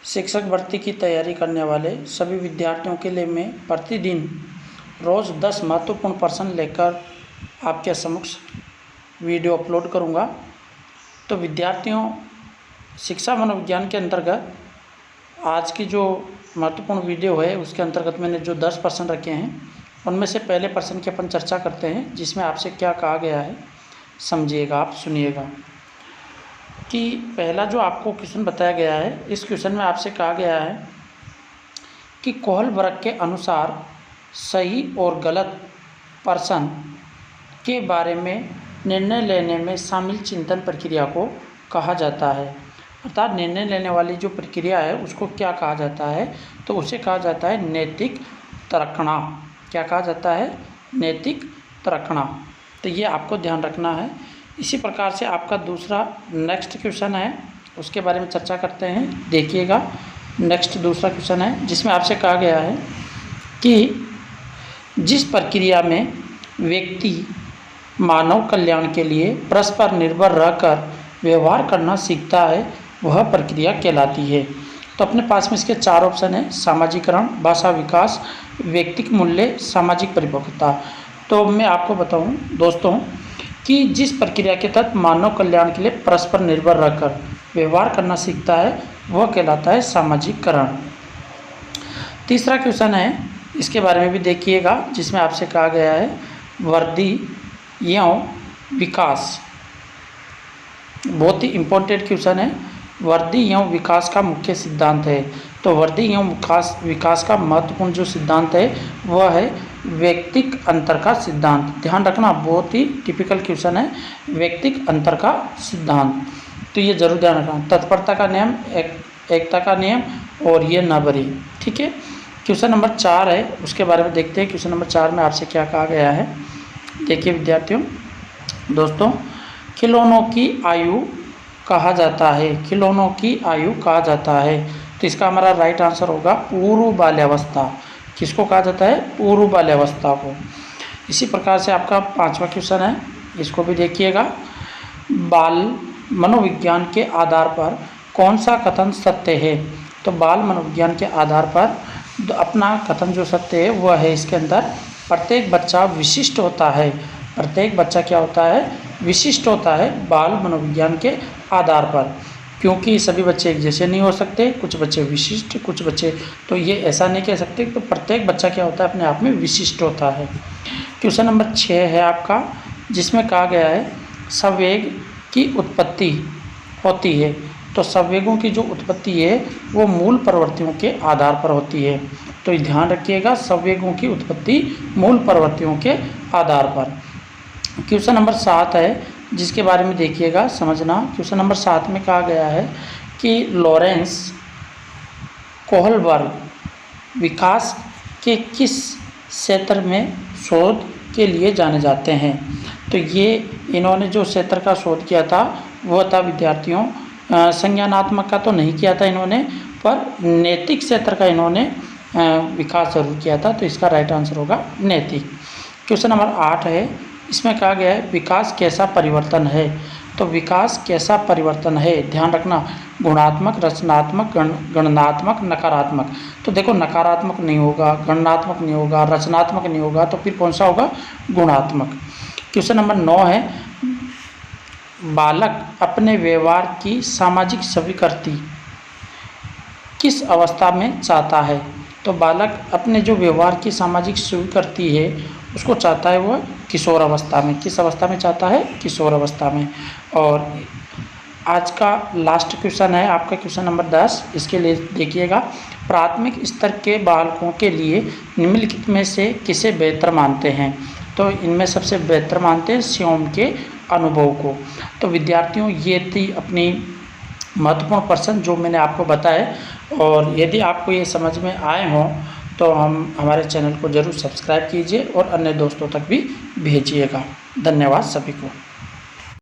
शिक्षक भर्ती की तैयारी करने वाले सभी विद्यार्थियों के लिए मैं प्रतिदिन रोज़ 10 महत्वपूर्ण प्रश्न लेकर आपके समक्ष वीडियो अपलोड करूंगा। तो विद्यार्थियों, शिक्षा मनोविज्ञान के अंतर्गत आज की जो महत्वपूर्ण वीडियो है उसके अंतर्गत मैंने जो 10 प्रश्न रखे हैं उनमें से पहले प्रश्न की अपन चर्चा करते हैं, जिसमें आपसे क्या कहा गया है समझिएगा, आप सुनिएगा। कि पहला जो आपको क्वेश्चन बताया गया है, इस क्वेश्चन में आपसे कहा गया है कि कोहलबर्ग के अनुसार सही और गलत प्रश्न के बारे में निर्णय लेने में शामिल चिंतन प्रक्रिया को कहा जाता है। अर्थात निर्णय लेने वाली जो प्रक्रिया है उसको क्या कहा जाता है, तो उसे कहा जाता है नैतिक तर्कणा। क्या कहा जाता है? नैतिक तर्कणा। तो ये आपको ध्यान रखना है। इसी प्रकार से आपका दूसरा नेक्स्ट क्वेश्चन है, उसके बारे में चर्चा करते हैं। देखिएगा, नेक्स्ट दूसरा क्वेश्चन है जिसमें आपसे कहा गया है कि जिस प्रक्रिया में व्यक्ति मानव कल्याण के लिए परस्पर निर्भर रहकर व्यवहार करना सीखता है वह प्रक्रिया कहलाती है। तो अपने पास में इसके 4 ऑप्शन हैं: सामाजिकरण, भाषा विकास, व्यक्तिक मूल्य, सामाजिक परिपक्वता। तो मैं आपको बताऊं दोस्तों कि जिस प्रक्रिया के तहत मानव कल्याण के लिए परस्पर निर्भर रहकर व्यवहार करना सीखता है वह कहलाता है सामाजिकरण। तीसरा क्वेश्चन है, इसके बारे में भी देखिएगा, जिसमें आपसे कहा गया है वृद्धि एवं विकास। बहुत ही इम्पोर्टेंट क्वेश्चन है। वृद्धि एवं विकास का मुख्य सिद्धांत है। तो वृद्धि एवं विकास का महत्वपूर्ण जो सिद्धांत है वह है व्यक्तिक अंतर का सिद्धांत। ध्यान रखना, बहुत ही टिपिकल क्वेश्चन है, व्यक्तिक अंतर का सिद्धांत। तो ये जरूर ध्यान रखना। तत्परता का नियम, एकता का नियम और ये न बरी। ठीक है। क्वेश्चन नंबर 4 है, उसके बारे में देखते हैं। क्वेश्चन नंबर 4 में आपसे क्या कहा गया है, देखिए विद्यार्थियों दोस्तों। खिलौनों की आयु कहा जाता है, खिलौनों की आयु कहा जाता है। तो इसका हमारा राइट आंसर होगा पूर्व बाल्यावस्था। किसको कहा जाता है? पूर्व बाल्यावस्था को। इसी प्रकार से आपका 5वां क्वेश्चन है, इसको भी देखिएगा। बाल मनोविज्ञान के आधार पर कौन सा कथन सत्य है? तो बाल मनोविज्ञान के आधार पर अपना कथन जो सत्य है वह है इसके अंदर प्रत्येक बच्चा विशिष्ट होता है। प्रत्येक बच्चा क्या होता है? विशिष्ट होता है बाल मनोविज्ञान के आधार पर, क्योंकि सभी बच्चे एक जैसे नहीं हो सकते, कुछ बच्चे विशिष्ट, कुछ बच्चे, तो ये ऐसा नहीं कह सकते। तो प्रत्येक बच्चा क्या होता है? अपने आप में विशिष्ट होता है। क्वेश्चन नंबर 6 है आपका, जिसमें कहा गया है संवेग की उत्पत्ति होती है। तो संवेगों की जो उत्पत्ति है वो मूल प्रवृत्तियों के आधार पर होती है। तो ध्यान रखिएगा, संवेगों की उत्पत्ति मूल प्रवृत्तियों के आधार पर। क्वेश्चन नंबर 7 है, जिसके बारे में देखिएगा, समझना। क्वेश्चन नंबर 7 में कहा गया है कि लॉरेंस कोहलबर्ग विकास के किस क्षेत्र में शोध के लिए जाने जाते हैं? तो ये इन्होंने जो क्षेत्र का शोध किया था वह था विद्यार्थियों, संज्ञानात्मक का तो नहीं किया था इन्होंने, पर नैतिक क्षेत्र का इन्होंने विकास जरूर किया था। तो इसका राइट आंसर होगा नैतिक। क्वेश्चन नंबर 8 है, इसमें कहा गया है विकास कैसा परिवर्तन है? तो विकास कैसा परिवर्तन है, ध्यान रखना, गुणात्मक, रचनात्मक, गणनात्मक, नकारात्मक। तो देखो, नकारात्मक नहीं होगा, गणनात्मक नहीं होगा, रचनात्मक नहीं होगा, तो फिर कौन सा होगा? गुणात्मक। क्वेश्चन नंबर 9 है, बालक अपने व्यवहार की सामाजिक स्वीकृति किस अवस्था में चाहता है? तो बालक अपने जो व्यवहार की सामाजिक स्वीकृति है उसको चाहता है वह किशोर अवस्था में। किस अवस्था में चाहता है? किशोर अवस्था में। और आज का लास्ट क्वेश्चन है आपका, क्वेश्चन नंबर 10, इसके लिए देखिएगा। प्राथमिक स्तर के बालकों के लिए निम्नलिखित में से किसे बेहतर मानते हैं? तो इनमें सबसे बेहतर मानते हैं स्वयं के अनुभव को। तो विद्यार्थियों, ये थी अपनी महत्वपूर्ण प्रश्न जो मैंने आपको बताए, और यदि आपको ये समझ में आए हों तो हमारे चैनल को ज़रूर सब्सक्राइब कीजिए और अन्य दोस्तों तक भी भेजिएगा। धन्यवाद सभी को।